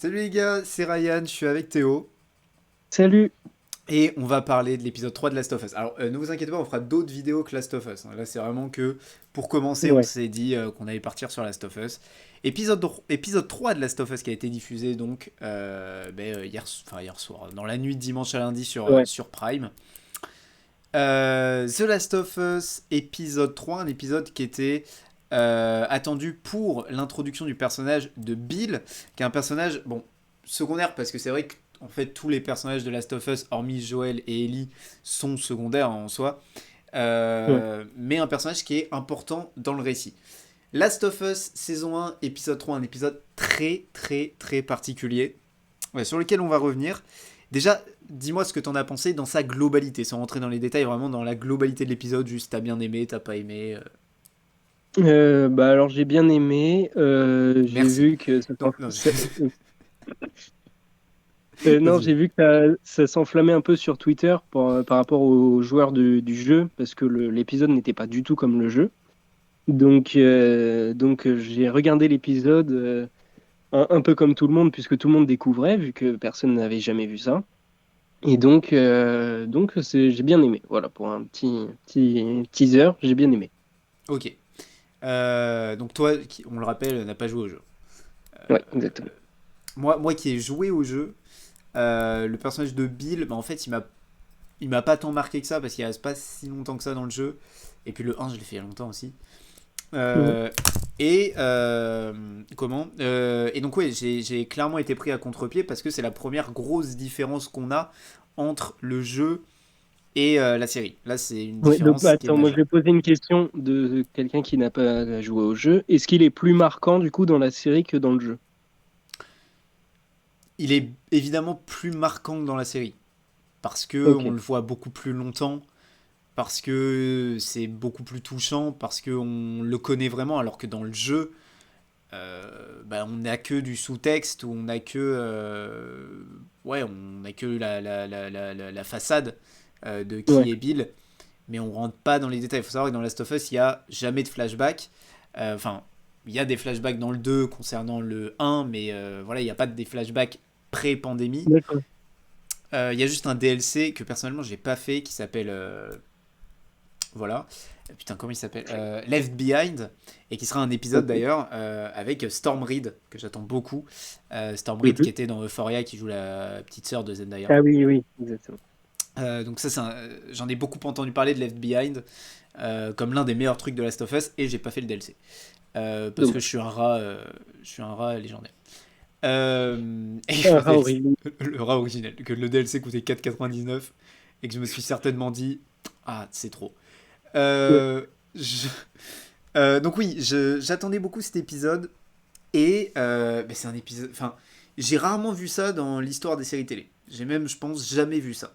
Salut les gars, c'est Ryan, je suis avec Théo Salut. et on va parler de l'épisode 3 de Last of Us. Alors ne vous inquiétez pas, on fera d'autres vidéos que Last of Us, hein. Là c'est vraiment que pour commencer, on Ouais. s'est dit qu'on allait partir sur Last of Us. Épisode 3 de Last of Us qui a été diffusé donc hier soir, dans la nuit de dimanche à lundi Ouais. sur Prime. The Last of Us épisode 3, un épisode qui était attendu pour l'introduction du personnage de Bill, qui est un personnage, bon, secondaire, parce que c'est vrai que en fait, tous les personnages de Last of Us, hormis Joel et Ellie, sont secondaires en soi, Ouais. mais un personnage qui est important dans le récit. Last of Us saison 1, épisode 3, un épisode très très très particulier, ouais, sur lequel on va revenir. Déjà, dis-moi ce que t'en as pensé dans sa globalité, sans rentrer dans les détails, vraiment dans la globalité de l'épisode, juste t'as bien aimé, t'as pas aimé. Bah alors j'ai bien aimé. J'ai Merci. vu que Donc, non, non, vas-y. j'ai vu que ça s'enflammait un peu sur Twitter par rapport aux joueurs du jeu parce que l'épisode n'était pas du tout comme le jeu. Donc j'ai regardé l'épisode un peu comme tout le monde puisque tout le monde découvrait vu que personne n'avait jamais vu ça. Et donc j'ai bien aimé. Voilà pour un petit teaser, j'ai bien aimé. Ok. Donc toi, on le rappelle, n'a pas joué au jeu. Ouais, exactement. Moi qui ai joué au jeu, le personnage de Bill, bah, en fait, il m'a pas tant marqué que ça parce qu'il reste pas si longtemps que ça dans le jeu. Et puis le 1, je l'ai fait il y a longtemps aussi. Mhm. Euh, et donc ouais, j'ai clairement été pris à contre-pied parce que c'est la première grosse différence qu'on a entre le jeu et la série. Là, c'est une Ouais, donc, bah, différence qui est attends, moi je majeure. vais poser une question de quelqu'un qui n'a pas joué au jeu. Est-ce qu'il est plus marquant du coup dans la série que dans le jeu? Il est évidemment plus marquant que dans la série parce que Ok. on le voit beaucoup plus longtemps, parce que c'est beaucoup plus touchant, parce qu'on le connaît vraiment, alors que dans le jeu, bah, on n'a que du sous-texte, ou on n'a que, ouais, on n'a que la façade de Ouais. qui est Bill, mais on rentre pas dans les détails. Il faut savoir que dans Last of Us, il y a jamais de flashback. Enfin, il y a des flashbacks dans le 2 concernant le 1, mais voilà, il n'y a pas des flashbacks pré-pandémie. D'accord. Il y a juste un DLC que personnellement j'ai pas fait qui s'appelle voilà. Putain, comment il s'appelle Left Behind, et qui sera un épisode Ok. d'ailleurs avec Storm Reed, que j'attends beaucoup. Storm Reed Mhm. qui était dans Euphoria, qui joue la petite sœur de Zendaya. Ah oui, oui, exactement. Donc ça, j'en ai beaucoup entendu parler de Left Behind comme l'un des meilleurs trucs de Last of Us, et j'ai pas fait le DLC. Parce que Dommage. je suis un rat légendaire. Et Un le rat DLC, horrible. le rat originel, que le DLC coûtait 4,99 et que je me suis certainement dit, ah, c'est trop. Ouais. Euh, je- donc oui, j'attendais beaucoup cet épisode, et mais c'est un épisode. Enfin, j'ai rarement vu ça dans l'histoire des séries télé. J'ai même, je pense, jamais vu ça.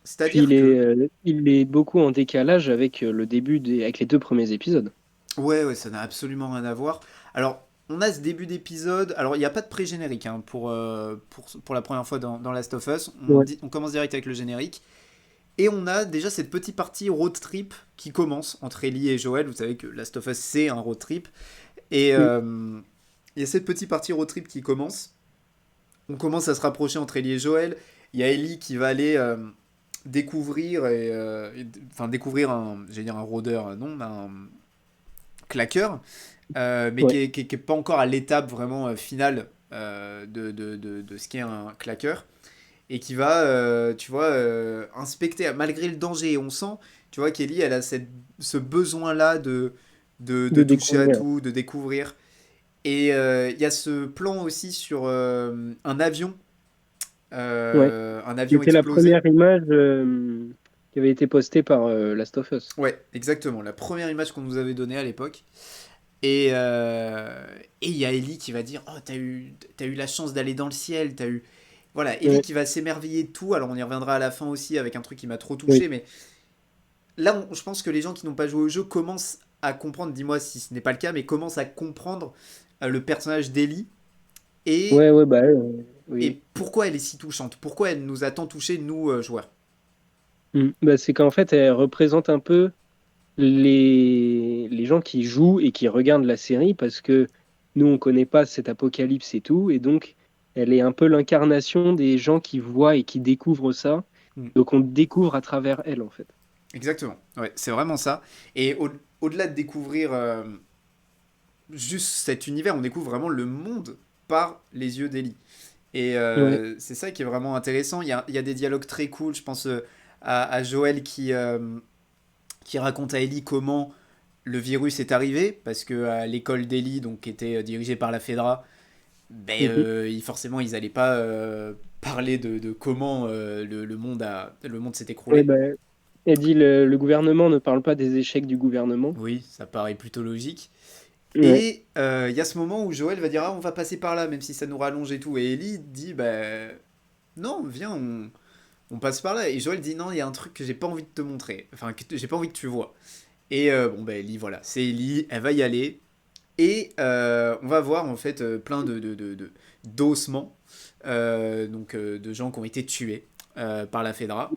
Puis C'est-à-dire que il est beaucoup en décalage avec le avec les deux premiers épisodes. ouais, ouais, ça n'a absolument rien à voir. Alors, on a ce début d'épisode. Alors, il n'y a pas de pré-générique hein, pour la première fois dans Last of Us. Ouais. On commence direct avec le générique. Et on a déjà cette petite partie road trip qui commence entre Ellie et Joel. Vous savez que Last of Us, c'est un road trip. Et Oui. il y a cette petite partie road trip qui commence. On commence à se rapprocher entre Ellie et Joel. Il y a Ellie qui va aller découvrir, enfin découvrir j'allais dire un rôdeur, non, un claqueur, mais Ouais. qui est pas encore à l'étape vraiment finale de ce qu'est un claqueur, et qui va, tu vois, inspecter, malgré le danger. Et on sent, tu vois, qu'Ellie, elle a ce besoin-là de De toucher à découvrir. tout, de découvrir. Et il y a ce plan aussi sur Ouais. un Qui avion était la explosé. première image qui avait été postée par Last of Us. Ouais, exactement, la première image qu'on nous avait donnée à l'époque. Et il y a Ellie qui va dire, oh, t'as eu la chance d'aller dans le ciel, t'as eu... Voilà, Ellie Ouais. qui va s'émerveiller de tout. Alors on y reviendra à la fin aussi avec un truc qui m'a trop Oui. touché, mais là je pense que les gens qui n'ont pas joué au jeu commencent à comprendre, dis-moi si ce n'est pas le cas, mais commencent à comprendre le personnage d'Ellie, et, Ouais, ouais, bah oui. et pourquoi elle est si touchante, pourquoi elle nous a tant touché, nous, joueurs. Bah, c'est qu'en fait, elle représente un peu les gens qui jouent et qui regardent la série parce que nous, on connaît pas cet apocalypse et tout. Et donc, elle est un peu l'incarnation des gens qui voient et qui découvrent ça. Mm. Donc on découvre à travers elle, en fait. Exactement, ouais, c'est vraiment ça. Et au-delà de découvrir juste cet univers, on découvre vraiment le monde par les yeux d'Ellie. Et Ouais. c'est ça qui est vraiment intéressant. Il y a des dialogues très cool. Je pense à Joël qui raconte à Ellie comment le virus est arrivé, parce que à l'école d'Ellie, donc qui était dirigée par la Fedra, ben, Mhm. forcément ils n'allaient pas parler de comment le monde s'est Ouais, écroulé. bah, elle dit le gouvernement ne parle pas des échecs du gouvernement. Oui, ça paraît plutôt logique. Ouais. Et il y a ce moment où Joël va dire ah on va passer par là même si ça nous rallonge et tout, et Ellie dit bah non viens on passe par là, et Joël dit non il y a un truc que j'ai pas envie de te montrer, enfin que j'ai pas envie que tu vois. Et bon bah Ellie voilà, c'est Ellie, elle va y aller. Et on va voir en fait plein d'ossements, donc de gens qui ont été tués par la Fedra.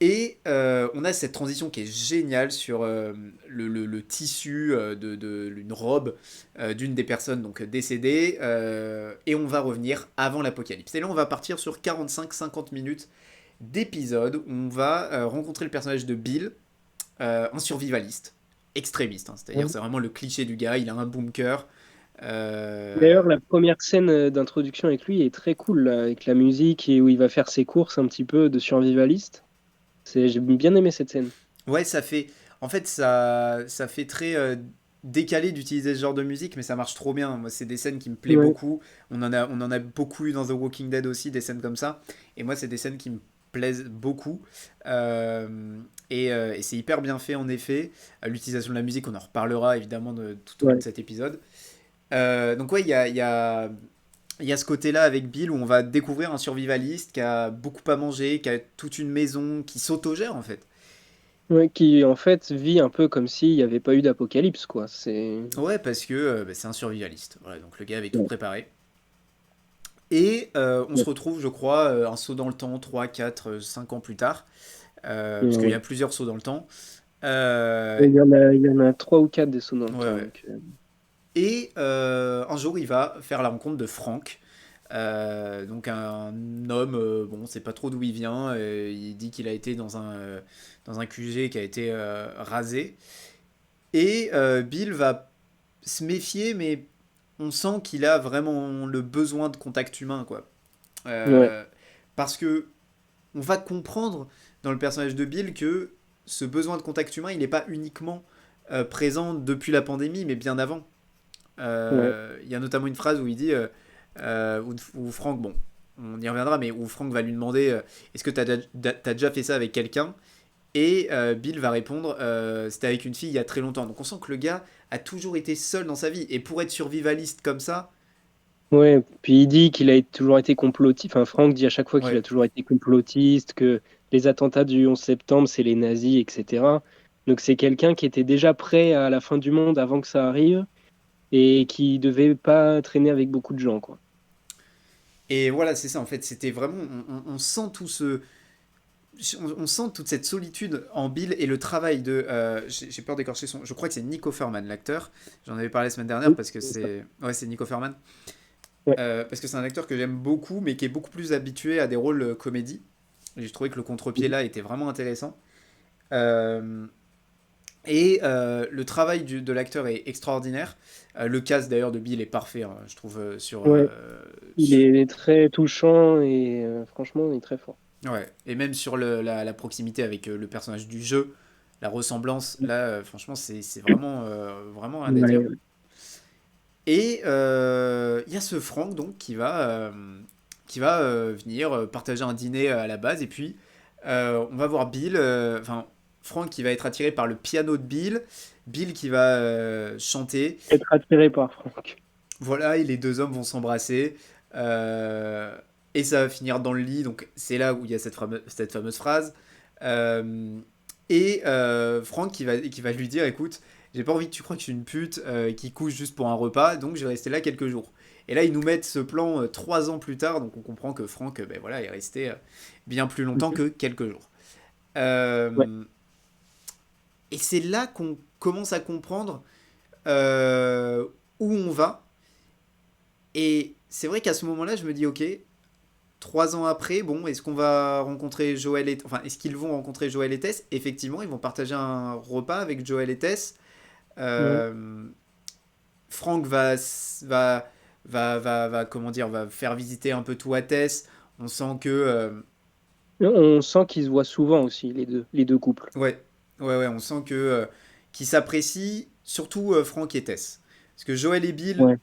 Et on a cette transition qui est géniale sur le tissu d'une robe d'une des personnes donc décédées. Et on va revenir avant l'apocalypse. Et là, on va partir sur 45-50 minutes d'épisode où on va rencontrer le personnage de Bill, un survivaliste, extrémiste. Hein, c'est-à-dire, Ouais. c'est vraiment le cliché du gars. Il a un bunker. euh, D'ailleurs, la première scène d'introduction avec lui est très cool, là, avec la musique et où il va faire ses courses un petit peu de survivaliste. J'ai bien aimé cette scène. Ouais, ça fait. En fait, ça fait très décalé d'utiliser ce genre de musique, mais ça marche trop bien. Moi, c'est des scènes qui me plaisent Ouais. beaucoup. On en a beaucoup eu dans The Walking Dead aussi, des scènes comme ça. Et moi, c'est des scènes qui me plaisent beaucoup. Et c'est hyper bien fait, en effet. L'utilisation de la musique, on en reparlera évidemment tout au long de Ouais. cet épisode. Donc, ouais, il y a ce côté-là avec Bill où on va découvrir un survivaliste qui a beaucoup à manger, qui a toute une maison, qui s'autogère en fait. Ouais, qui en fait vit un peu comme s'il n'y avait pas eu d'apocalypse, quoi. Ouais, parce que bah, c'est un survivaliste. Voilà, donc le gars avait tout Ouais. préparé. Et on se Ouais. retrouve, je crois, un saut dans le temps 3 4 5 ans plus tard. Parce qu'il y Ouais. a plusieurs sauts dans le temps. Euh, Il y en a trois ou quatre des sauts dans le ouais, temps. ouais. Donc, Et un jour, il va faire la rencontre de Frank. Donc un homme, bon, on sait pas trop d'où il vient. Il dit qu'il a été dans un QG qui a été rasé. Et Bill va se méfier, mais on sent qu'il a vraiment le besoin de contact humain, quoi. ouais. Euh, Parce que on va comprendre dans le personnage de Bill que ce besoin de contact humain, il n'est pas uniquement présent depuis la pandémie, mais bien avant. Ouais. Il y a notamment une phrase où il dit, où Franck, bon, on y reviendra, mais où Franck va lui demander est-ce que t'as déjà fait ça avec quelqu'un. Et Bill va répondre c'était avec une fille il y a très longtemps. Donc on sent que le gars a toujours été seul dans sa vie. Et pour être survivaliste comme ça, Ouais, puis il dit qu'il a toujours été complotiste. Enfin, Franck dit à chaque fois qu'il a ouais. toujours été complotiste, que les attentats du 11 septembre, c'est les nazis, etc. Donc c'est quelqu'un qui était déjà prêt à la fin du monde avant que ça arrive et qui devait pas traîner avec beaucoup de gens, quoi. Et voilà, c'est ça en fait. C'était vraiment. On sent tout ce. On sent toute cette solitude en Bill et le travail de. J'ai peur d'écorcher son. Je crois que c'est Nick Offerman, l'acteur. J'en avais parlé la semaine dernière Oui, parce que c'est ça. c'est. Ouais, c'est Nick Offerman. Ouais. Parce que c'est un acteur que j'aime beaucoup, mais qui est beaucoup plus habitué à des rôles comédie. Et je trouvais que le contre-pied là était vraiment intéressant. Euh, Et le travail de l'acteur est extraordinaire. Le cast d'ailleurs de Bill est parfait, hein, je trouve. Ouais. Il est très touchant et franchement, il est très fort. Ouais. Et même sur la proximité avec le personnage du jeu, la ressemblance, là, franchement, c'est vraiment rien à dire. Ouais. Et il y a ce Franck donc qui va venir partager un dîner à la base, et puis on va voir Bill, enfin Franck qui va être attiré par le piano de Bill, Bill qui va chanter. Être attiré par Franck. Voilà, et les deux hommes vont s'embrasser. euh, et ça va finir dans le lit. Donc c'est là où il y a cette fameuse phrase. Euh, et Franck qui va lui dire écoute, j'ai pas envie que tu crois que je suis une pute qui couche juste pour un repas, donc je vais rester là quelques jours. Et là, ils nous mettent ce plan 3 ans plus tard, donc on comprend que Franck ben voilà, est resté bien plus longtemps Mhm. que quelques jours. Ouais. Euh, et c'est là qu'on commence à comprendre où on va. Et c'est vrai qu'à ce moment-là, je me dis, ok, 3 ans après, bon, est-ce qu'on va rencontrer Joël et... Enfin, est-ce qu'ils vont rencontrer Joël et Tess? Effectivement, ils vont partager un repas avec Joël et Tess. Ouais. Euh, Franck va, comment dire, va faire visiter un peu tout à Tess. On sent que... On sent qu'ils se voient souvent aussi, les deux couples. ouais, ouais, on sent que qu'ils s'apprécient, surtout Franck et Tess. Parce que Joël et Bill, Ouais.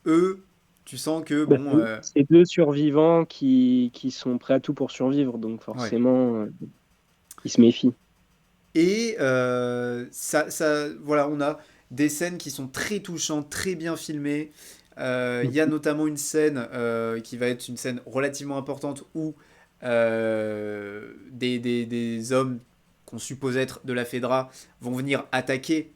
eux, tu sens que, Bah, bon... c'est deux survivants qui sont prêts à tout pour survivre, donc ouais. forcément, ils se méfient. Et voilà, on a des scènes qui sont très touchantes, très bien filmées. Il y a notamment une scène qui va être une scène relativement importante où des hommes qu'on suppose être de la Fedra vont venir attaquer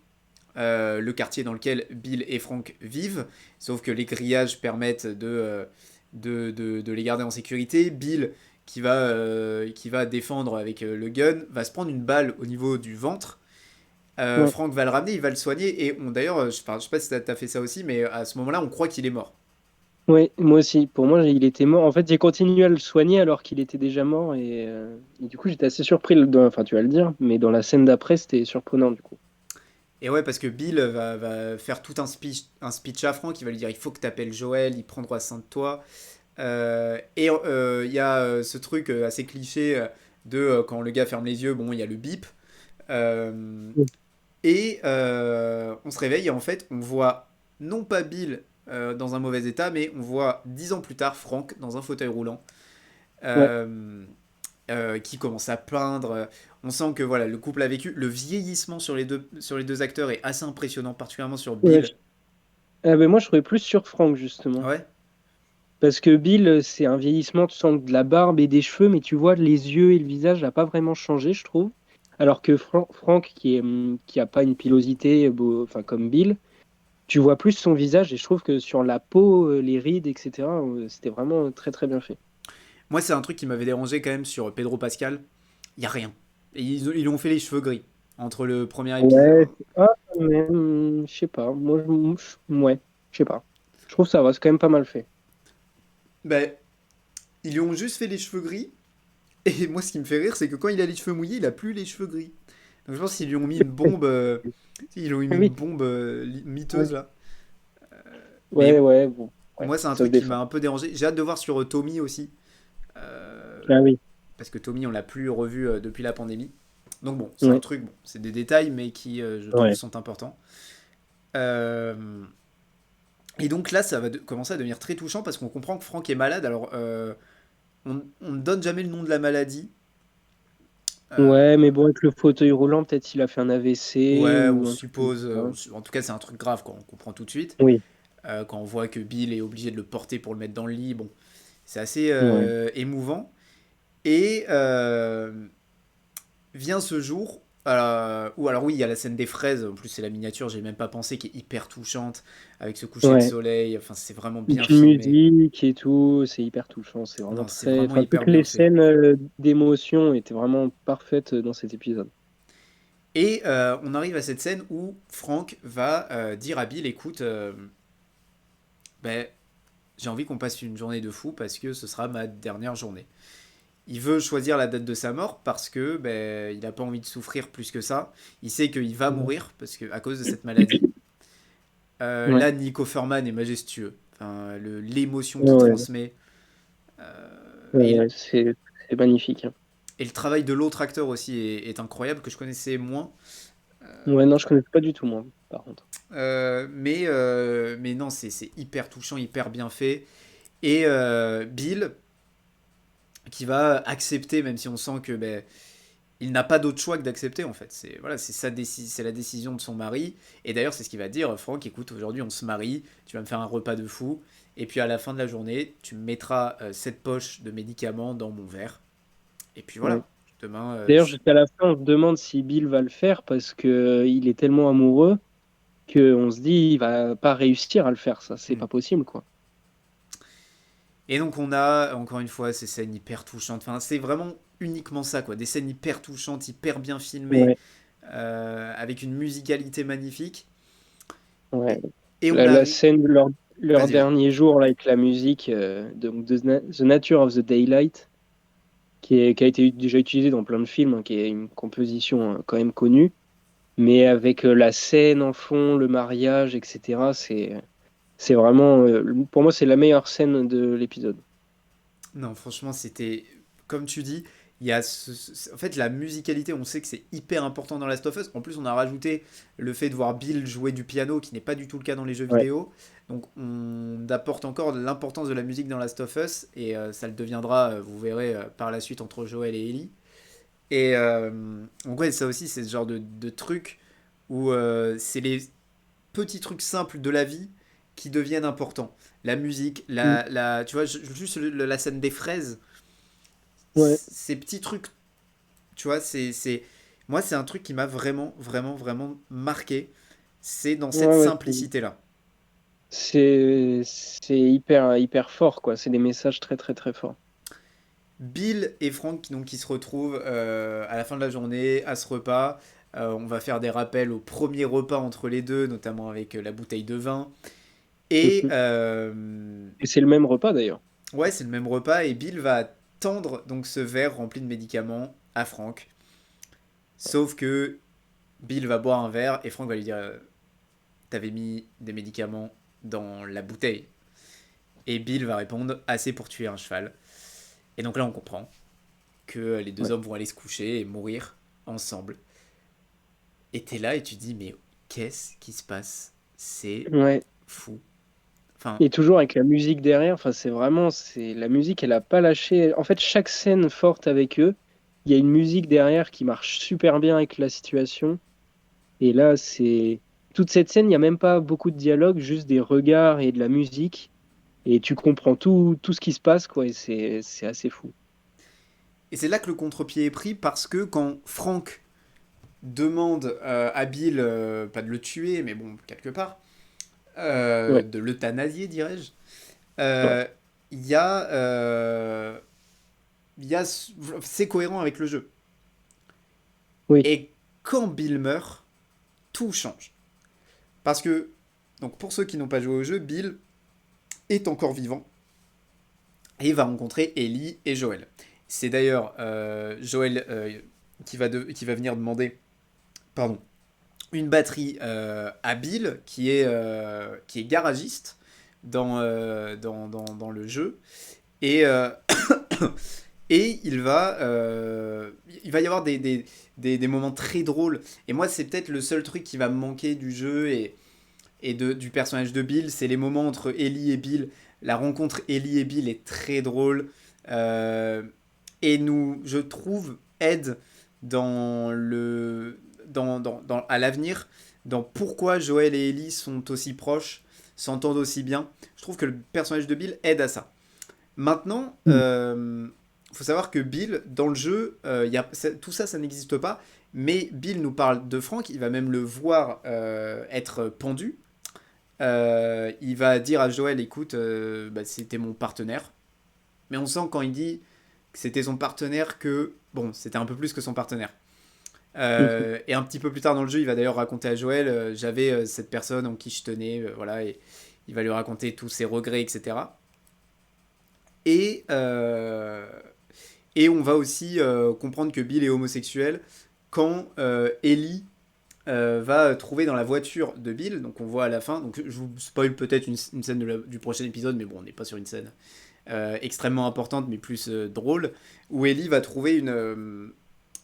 le quartier dans lequel Bill et Frank vivent. Sauf que les grillages permettent de les garder en sécurité. Bill, qui va défendre avec le gun, va se prendre une balle au niveau du ventre. Ouais. Frank va le ramener, il va le soigner. Et d'ailleurs, je sais pas si t'as fait ça aussi, mais à ce moment-là, on croit qu'il est mort. Ouais, moi aussi. Pour moi, il était mort. En fait, j'ai continué à le soigner alors qu'il était déjà mort. Et du coup, j'étais assez surpris. Enfin, tu vas le dire, mais dans la scène d'après, c'était surprenant du coup. Et ouais, parce que Bill va faire tout un speech à Frank, il va lui dire il faut que tu appelles Joël, il prendra soin de toi. Il y a ce truc assez cliché de quand le gars ferme les yeux, bon, il y a le bip. Euh, Mm. on se réveille et en fait, on voit non pas Bill dans un mauvais état, mais on voit 10 ans plus tard Frank dans un fauteuil roulant Ouais. euh, qui commence à plaindre. On sent que voilà, le couple a vécu. Le vieillissement sur les deux acteurs est assez impressionnant, particulièrement sur Ouais. Bill. Ah, ben moi, je trouvais plus sur Franck justement. Ouais, Parce que Bill, c'est un vieillissement, tu sens de la barbe et des cheveux, mais tu vois, les yeux et le visage n'a pas vraiment changé, je trouve. Alors que Franck, qui a pas une pilosité enfin, comme Bill, tu vois plus son visage et je trouve que sur la peau, les rides, etc., c'était vraiment très très bien fait. moi c'est un truc qui m'avait dérangé quand même sur Pedro Pascal. Il y a rien. Et ils ont fait les cheveux gris entre le premier épisode. Ouais, mais je sais pas. Ouais, je sais pas. Je trouve ça va, c'est quand même pas mal fait. Ben, ils lui ont juste fait les cheveux gris. Et moi, ce qui me fait rire, c'est que quand il a les cheveux mouillés, il a plus les cheveux gris. Donc je pense qu'ils lui ont mis une bombe. Ils lui ont mis une Oui, bombe ouais, miteuse là. ouais, Mais ouais, bon, ouais, moi, c'est un ça se truc qui défend. m'a un peu dérangé. J'ai hâte de voir sur Tommy aussi. Euh, Ah oui, Parce que Tommy, on l'a plus revu depuis la pandémie. Donc bon, c'est un ouais, truc, bon, c'est des détails, mais qui, je trouve, ouais. sont importants. Euh, et donc là, ça va commencer à devenir très touchant parce qu'on comprend que Franck est malade. Alors, on ne donne jamais le nom de la maladie. Ouais, Euh, mais bon, avec le fauteuil roulant, peut-être qu'il a fait un AVC ouais, on ou un truc comme suppose. ça. En tout cas, c'est un truc grave, quoi. On comprend tout de suite. Oui, Quand on voit que Bill est obligé de le porter pour le mettre dans le lit, bon, c'est assez ouais. émouvant. Et vient ce jour où, alors oui, il y a la scène des fraises. En plus, c'est la miniature, j'ai même pas pensé, qui est hyper touchante, avec ce coucher de Ouais. soleil. Enfin, c'est vraiment Et bien puis filmé. musique et tout, c'est hyper touchant. C'est vraiment Non, c'est très. vraiment Enfin, hyper toutes bien les fait. scènes d'émotion étaient vraiment parfaites dans cet épisode. Et on arrive à cette scène où Frank va dire à Bill, écoute, ben, j'ai envie qu'on passe une journée de fou parce que ce sera ma dernière journée. Il veut choisir la date de sa mort parce que il n'a pas envie de souffrir plus que ça. Il sait qu'il va Ouais. mourir parce que à cause de cette maladie. Ouais, Là, Nick Offerman est majestueux. Enfin, l'émotion qu'il ouais, transmet. ouais, c'est magnifique, hein. Et le travail de l'autre acteur aussi est incroyable, que je connaissais moins. Ouais, non, je connais pas du tout, moi, par contre. Mais non, c'est hyper touchant, hyper bien fait. Et Bill, qui va accepter, même si on sent que il n'a pas d'autre choix que d'accepter en fait. C'est voilà, c'est la décision de son mari. Et d'ailleurs, c'est ce qu'il va dire. Franck, écoute, aujourd'hui on se marie, tu vas me faire un repas de fou. Et puis à la fin de la journée, tu me mettras cette poche de médicaments dans mon verre. Et puis Ouais. voilà, demain, D'ailleurs, jusqu'à la fin, on se demande si Bill va le faire parce que il est tellement amoureux qu'on se dit il va pas réussir à le faire, ça, c'est hmm. pas possible, quoi. Et donc on a encore une fois ces scènes hyper touchantes. Enfin, c'est vraiment uniquement ça, quoi. Des scènes hyper touchantes, hyper bien filmées, Ouais, avec une musicalité magnifique. ouais. Et on La arrive. scène, leur Vas-y, vas-y. dernier jour là, avec la musique donc The Nature of the Daylight, qui a été déjà utilisée dans plein de films, hein, qui est une composition quand même connue, mais avec la scène en fond, le mariage, etc. C'est vraiment, pour moi, c'est la meilleure scène de l'épisode. Non, franchement, c'était. Comme tu dis, il y a en fait, la musicalité, on sait que c'est hyper important dans Last of Us. En plus, on a rajouté le fait de voir Bill jouer du piano, qui n'est pas du tout le cas dans les jeux Ouais. vidéo. Donc, on apporte encore l'importance de la musique dans Last of Us. Et ça le deviendra, vous verrez, par la suite entre Joel et Ellie. Et donc, ouais, ça aussi, c'est ce genre de truc où c'est les petits trucs simples de la vie qui deviennent importants. La musique, Mm. tu vois, juste la scène des fraises, Ouais. ces petits trucs, tu vois, moi, c'est un truc qui m'a vraiment, vraiment, vraiment marqué. C'est dans cette Ouais, ouais, simplicité-là. c'est hyper, hyper fort, quoi. C'est des messages très, très, très forts. Bill et Frank donc, qui se retrouvent à la fin de la journée à ce repas. On va faire des rappels au premier repas entre les deux, notamment avec la bouteille de vin. Et Mhm. Et c'est le même repas, d'ailleurs. ouais, c'est le même repas. Et Bill va tendre donc ce verre rempli de médicaments à Frank. Sauf que Bill va boire un verre et Frank va lui dire t'avais mis des médicaments dans la bouteille. Et Bill va répondre assez pour tuer un cheval. Et donc là, on comprend que les deux Ouais. hommes vont aller se coucher et mourir ensemble. Et t'es là et tu dis mais qu'est-ce qui se passe? C'est Ouais. fou. Enfin, Et toujours avec la musique derrière, enfin, la musique, elle a pas lâché. En fait, chaque scène forte avec eux, il y a une musique derrière qui marche super bien avec la situation. Et là, toute cette scène, il n'y a même pas beaucoup de dialogue, juste des regards et de la musique. Et tu comprends tout ce qui se passe, quoi. Et c'est assez fou. et c'est là que le contre-pied est pris parce que quand Frank demande à Bill, pas de le tuer, mais bon, quelque part, Ouais. de l'euthanasier, dirais-je, Ouais. euh, il y a, c'est cohérent avec le jeu. Oui. Et quand Bill meurt, tout change. Parce que, donc pour ceux qui n'ont pas joué au jeu, Bill est encore vivant et va rencontrer Ellie et Joel. C'est d'ailleurs Joel qui va venir demander pardon, une batterie à Bill qui est garagiste dans le jeu. Et, et il va y avoir des moments très drôles. Et moi, c'est peut-être le seul truc qui va me manquer du jeu du personnage de Bill. C'est les moments entre Ellie et Bill. La rencontre Ellie et Bill est très drôle. Euh, et je trouve, aide dans à l'avenir, dans pourquoi Joel et Ellie sont aussi proches, s'entendent aussi bien. Je trouve que le personnage de Bill aide à ça. Maintenant, Mm. faut savoir que Bill, dans le jeu, tout ça, ça n'existe pas. Mais Bill nous parle de Frank, il va même le voir être pendu. Il va dire à Joel, écoute, bah, c'était mon partenaire. Mais on sent quand il dit que c'était son partenaire que, bon, c'était un peu plus que son partenaire. Mhm. Et un petit peu plus tard dans le jeu, il va d'ailleurs raconter à Joel, j'avais cette personne en qui je tenais, voilà, et il va lui raconter tous ses regrets, etc. Et, euh, et on va aussi comprendre que Bill est homosexuel quand Ellie va trouver dans la voiture de Bill, donc on voit à la fin, donc je vous spoil peut-être une scène du prochain épisode, mais bon, on n'est pas sur une scène extrêmement importante, mais plus drôle, où Ellie va trouver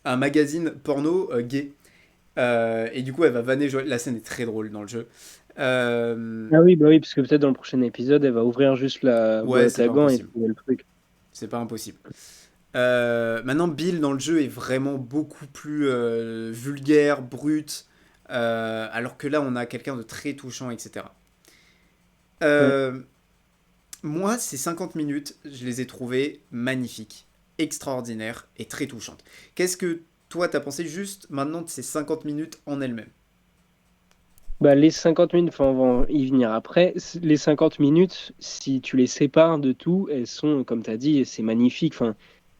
un magazine porno gay. Et du coup, elle va vanner Joël. La scène est très drôle dans le jeu. Euh, Ah oui, bah oui, parce que peut-être dans le prochain épisode, elle va ouvrir juste la ouais, boîte c'est à pas gants et impossible. trouver le truc. C'est pas impossible. Maintenant, Bill dans le jeu est vraiment beaucoup plus vulgaire, brut, alors que là, on a quelqu'un de très touchant, etc. Ouais. Euh, Moi, ces 50 minutes, je les ai trouvées magnifiques, extraordinaires et très touchantes. Qu'est-ce que toi, t'as pensé juste maintenant de ces 50 minutes en elles-mêmes? Bah, les 50 minutes, enfin, on va y venir après. Les 50 minutes, si tu les sépares de tout, elles sont, comme tu as dit, c'est magnifique. Enfin,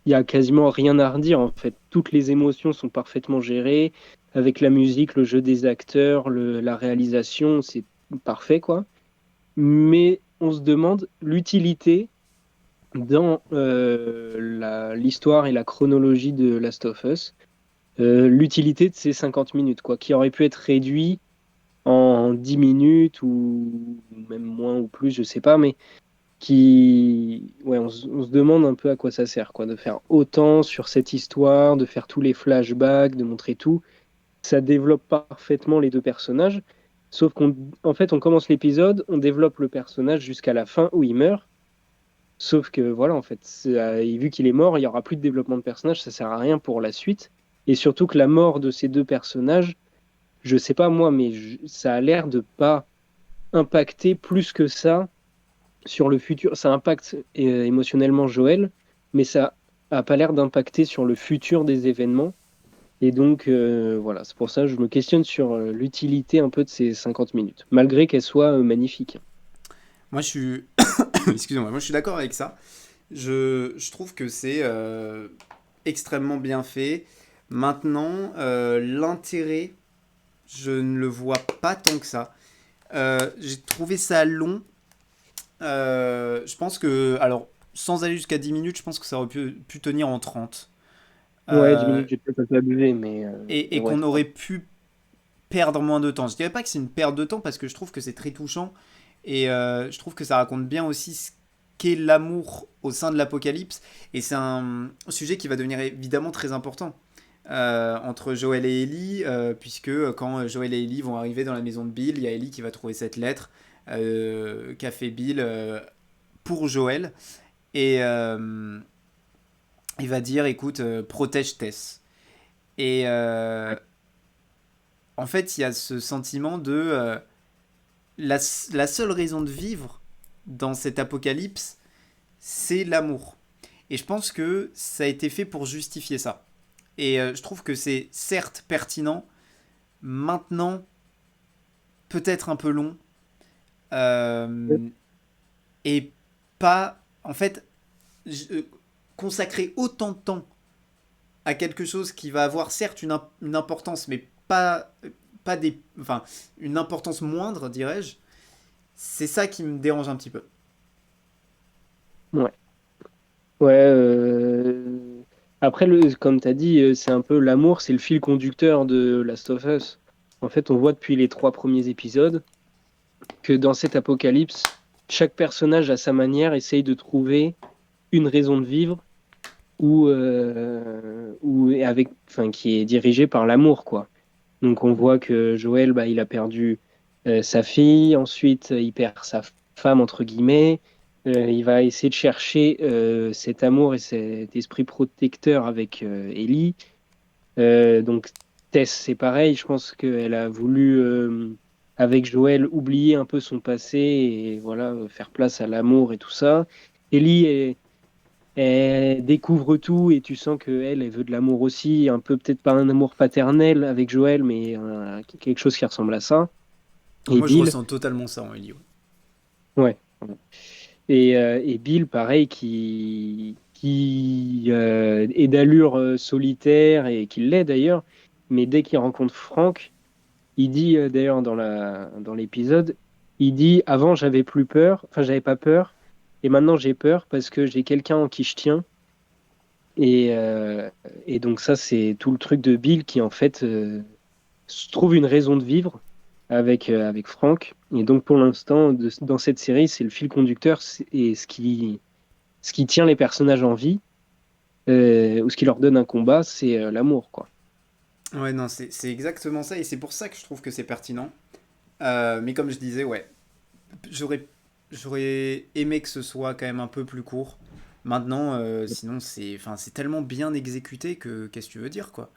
il y a quasiment rien à redire, en fait. Toutes les émotions sont parfaitement gérées, avec la musique, le jeu des acteurs, la réalisation, c'est parfait, quoi. Mais on se demande l'utilité dans l'histoire et la chronologie de Last of Us, l'utilité de ces 50 minutes, quoi, qui aurait pu être réduit en 10 minutes ou même moins ou plus, je sais pas, mais ouais, on se demande un peu à quoi ça sert, quoi, de faire autant sur cette histoire, de faire tous les flashbacks, de montrer tout. Ça développe parfaitement les deux personnages, sauf qu'en fait, on commence l'épisode, on développe le personnage jusqu'à la fin où il meurt. Sauf que voilà, en fait, vu qu'il est mort, il n'y aura plus de développement de personnage, ça sert à rien pour la suite. Et surtout que la mort de ces deux personnages, je sais pas moi, mais ça a l'air de pas impacter plus que ça sur le futur. Ça impacte émotionnellement Joël, mais ça a pas l'air d'impacter sur le futur des événements. Et donc, voilà, c'est pour ça que je me questionne sur l'utilité un peu de ces 50 minutes, malgré qu'elles soient magnifiques. Moi, je suis. Excusez-moi, moi je suis d'accord avec ça. Je trouve que c'est extrêmement bien fait. Maintenant, l'intérêt, je ne le vois pas tant que ça. J'ai trouvé ça long. Je pense que, alors, sans aller jusqu'à 10 minutes, je pense que ça aurait pu tenir en 30. Ouais, 10 Euh, minutes, j'ai peut-être un peu abusé, mais et ouais. qu'on aurait pu perdre moins de temps. Je dirais pas que c'est une perte de temps parce que je trouve que c'est très touchant et je trouve que ça raconte bien aussi ce qu'est l'amour au sein de l'apocalypse et c'est un sujet qui va devenir évidemment très important entre Joël et Ellie puisque quand Joël et Ellie vont arriver dans la maison de Bill, il y a Ellie qui va trouver cette lettre qu'a fait Bill pour Joël et il va dire écoute protège Tess et en fait il y a ce sentiment de la seule raison de vivre dans cet apocalypse, c'est l'amour. Et je pense que ça a été fait pour justifier ça. Et je trouve que c'est certes pertinent, maintenant peut-être un peu long, euh, et pas, en fait, consacrer autant de temps à quelque chose qui va avoir certes une importance, mais pas des, enfin, une importance moindre, dirais-je, c'est ça qui me dérange un petit peu. Ouais. Ouais, après, comme tu as dit, c'est un peu l'amour, c'est le fil conducteur de Last of Us. En fait, on voit depuis les 3 premiers épisodes que dans cet apocalypse, chaque personnage à sa manière essaye de trouver une raison de vivre enfin, qui est dirigée par l'amour, quoi. Donc on voit que Joël, bah, il a perdu sa fille, ensuite il perd sa femme, entre guillemets. Il va essayer de chercher cet amour et cet esprit protecteur avec Ellie. Donc Tess, c'est pareil, je pense qu'elle a voulu, avec Joël, oublier un peu son passé et voilà, faire place à l'amour et tout ça. Ellie, elle découvre tout et tu sens qu'elle, elle veut de l'amour aussi, un peu peut-être pas un amour paternel avec Joël, mais quelque chose qui ressemble à ça. Et Moi, je Bill, ressens totalement ça en Ellie. Ouais. ouais. Et Bill, pareil, qui est d'allure solitaire et qui l'est d'ailleurs, mais dès qu'il rencontre Frank, il dit d'ailleurs dans l'épisode, il dit avant j'avais plus peur, enfin j'avais pas peur, et maintenant j'ai peur parce que j'ai quelqu'un en qui je tiens. Et, euh, et donc ça, c'est tout le truc de Bill qui en fait se trouve une raison de vivre avec Frank. Et donc pour l'instant, dans cette série, c'est le fil conducteur et ce qui tient les personnages en vie, ou ce qui leur donne un combat, c'est l'amour, quoi. Ouais, non, c'est exactement ça, et c'est pour ça que je trouve que c'est pertinent. Mais comme je disais, ouais, j'aurais, j'aurais aimé que ce soit quand même un peu plus court. Maintenant, sinon, enfin, c'est tellement bien exécuté que qu'est-ce que tu veux dire, quoi.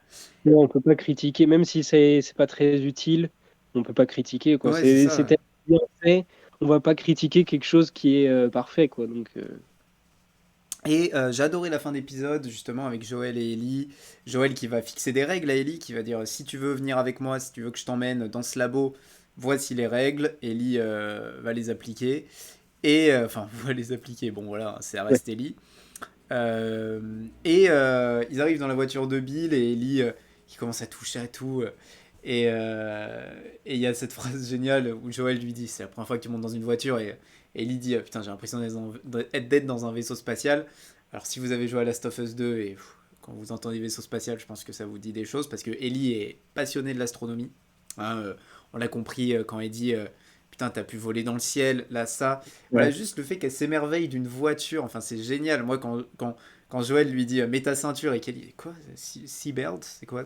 Mais on peut pas critiquer, même si c'est pas très utile, on peut pas critiquer, quoi. Ouais, c'est C'est ça. Ouais. tellement bien fait, on va pas critiquer quelque chose qui est parfait, quoi. Donc, Et j'ai adoré la fin d'épisode, justement, avec Joël et Ellie. Joël qui va fixer des règles à Ellie, qui va dire si tu veux venir avec moi, si tu veux que je t'emmène dans ce labo, voici les règles. Ellie va les appliquer. Et enfin, va les appliquer. Bon, voilà, ça ouais. reste Ellie. Ils arrivent dans la voiture de Bill et Ellie qui commence à toucher à tout. Et il y a cette phrase géniale où Joël lui dit c'est la première fois que tu montes dans une voiture et Ellie dit putain, j'ai l'impression d'être dans un vaisseau spatial. Alors, si vous avez joué à Last of Us 2 et quand vous entendez vaisseau spatial, je pense que ça vous dit des choses parce que Ellie est passionnée de l'astronomie. Hein, on l'a compris quand elle dit putain, t'as pu voler dans le ciel, là, ça. Voilà, Ouais. juste le fait qu'elle s'émerveille d'une voiture, enfin, c'est génial. Moi, quand Joël lui dit mets ta ceinture et qu'elle dit quoi, Seabird, c'est quoi?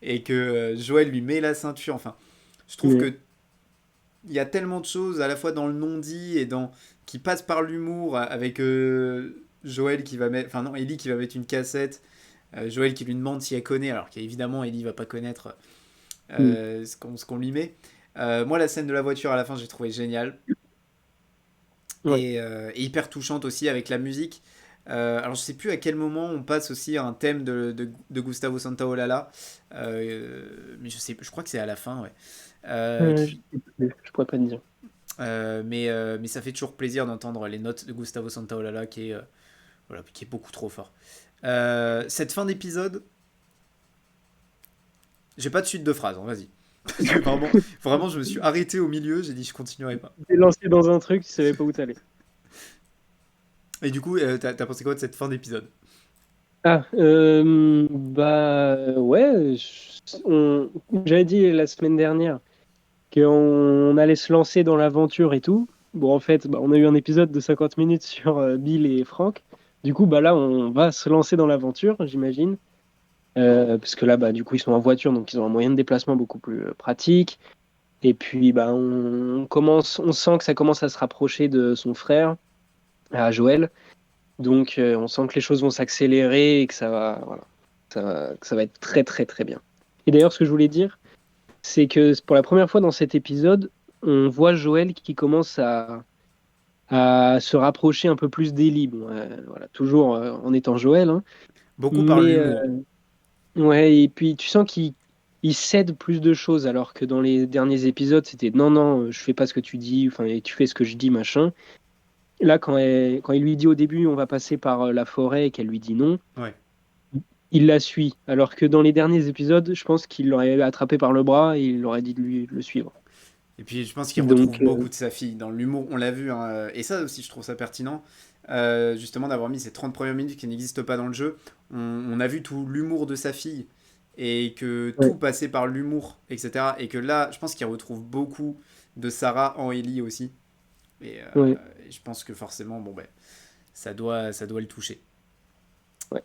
Et que Joël lui met la ceinture, enfin, je trouve Ouais. que il y a tellement de choses à la fois dans le non-dit et dans qui passent par l'humour avec Joël qui va mettre, enfin non, Ellie qui va mettre une cassette, Joël qui lui demande si elle connaît, alors qu'évidemment Ellie va pas connaître Mm. ce qu'on lui met. Moi, la scène de la voiture à la fin, j'ai trouvé géniale Ouais. et hyper touchante aussi avec la musique. Alors je sais plus à quel moment on passe aussi à un thème de Gustavo Santaolalla, mais je crois que c'est à la fin, ouais. Je Qui, sais plus, je pourrais pas te dire. mais ça fait toujours plaisir d'entendre les notes de Gustavo Santaolalla voilà, qui est beaucoup trop fort. Cette fin d'épisode, j'ai pas de suite de phrase, hein, vas-y. Vraiment, je me suis arrêté au milieu, j'ai dit je continuerai pas. T'es lancé dans un truc, tu savais pas où t'allais. Et du coup, t'as pensé quoi de cette fin d'épisode? Ah, bah ouais, j'avais dit la semaine dernière qu'on allait se lancer dans l'aventure et tout. Bon, en fait, bah, on a eu un épisode de 50 minutes sur Bill et Frank. Du coup, bah là, on va se lancer dans l'aventure, j'imagine. Parce que là, bah, du coup, ils sont en voiture, donc ils ont un moyen de déplacement beaucoup plus pratique. Et puis, bah, on sent que ça commence à se rapprocher de son frère, à Joël. Donc, on sent que les choses vont s'accélérer et que voilà, que ça va être très, très, très bien. Et d'ailleurs, ce que je voulais dire, c'est que pour la première fois dans cet épisode, on voit Joël qui commence à se rapprocher un peu plus d'Ellie. Bon, voilà, toujours en étant Joël, hein. Beaucoup par Mais l'humour. ouais, et puis tu sens qu'il cède plus de choses, alors que dans les derniers épisodes, c'était non, non, je fais pas ce que tu dis, enfin, et tu fais ce que je dis, machin. Là, quand il lui dit au début, on va passer par la forêt, et qu'elle lui dit non, Ouais. il la suit. Alors que dans les derniers épisodes, je pense qu'il l'aurait attrapé par le bras et il aurait dit de lui de le suivre. Et puis je pense qu'il retrouve Donc, beaucoup de sa fille dans l'humour, on l'a vu, hein, et ça aussi je trouve ça pertinent, justement d'avoir mis ces 30 premières minutes qui n'existent pas dans le jeu. On a vu tout l'humour de sa fille, et que ouais, tout passait par l'humour, etc. Et que là, je pense qu'il retrouve beaucoup de Sarah en Ellie aussi. ouais, Et je pense que forcément, bon ben, ça doit le toucher. ouais.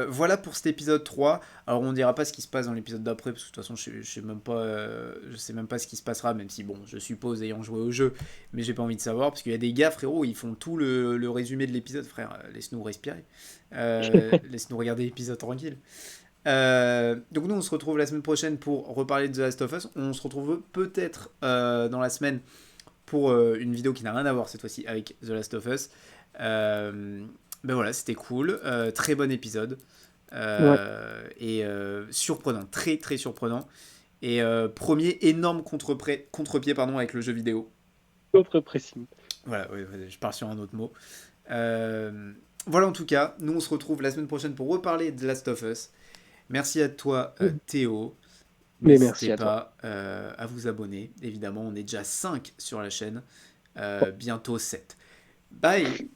Voilà pour cet épisode 3. Alors on dira pas ce qui se passe dans l'épisode d'après, parce que de toute façon je sais même pas ce qui se passera, même si bon, je suppose ayant joué au jeu, mais j'ai pas envie de savoir, parce qu'il y a des gars, frérot, ils font tout le résumé de l'épisode, frère, laisse-nous respirer. Laisse-nous regarder l'épisode tranquille. Donc nous on se retrouve la semaine prochaine pour reparler de The Last of Us. On se retrouve peut-être dans la semaine pour une vidéo qui n'a rien à voir cette fois-ci avec The Last of Us. Ben voilà, c'était cool. Très bon épisode. Ouais, Et surprenant, très très surprenant. Et premier énorme contre-pied pardon, avec le jeu vidéo. autre pressing. Voilà, ouais, ouais, je pars sur un autre mot. Euh, voilà en tout cas, nous on se retrouve la semaine prochaine pour reparler de Last of Us. Merci à toi Théo. Mais N'hésitez merci à toi. pas à vous abonner. Évidemment, on est déjà 5 sur la chaîne. Bientôt 7. Bye.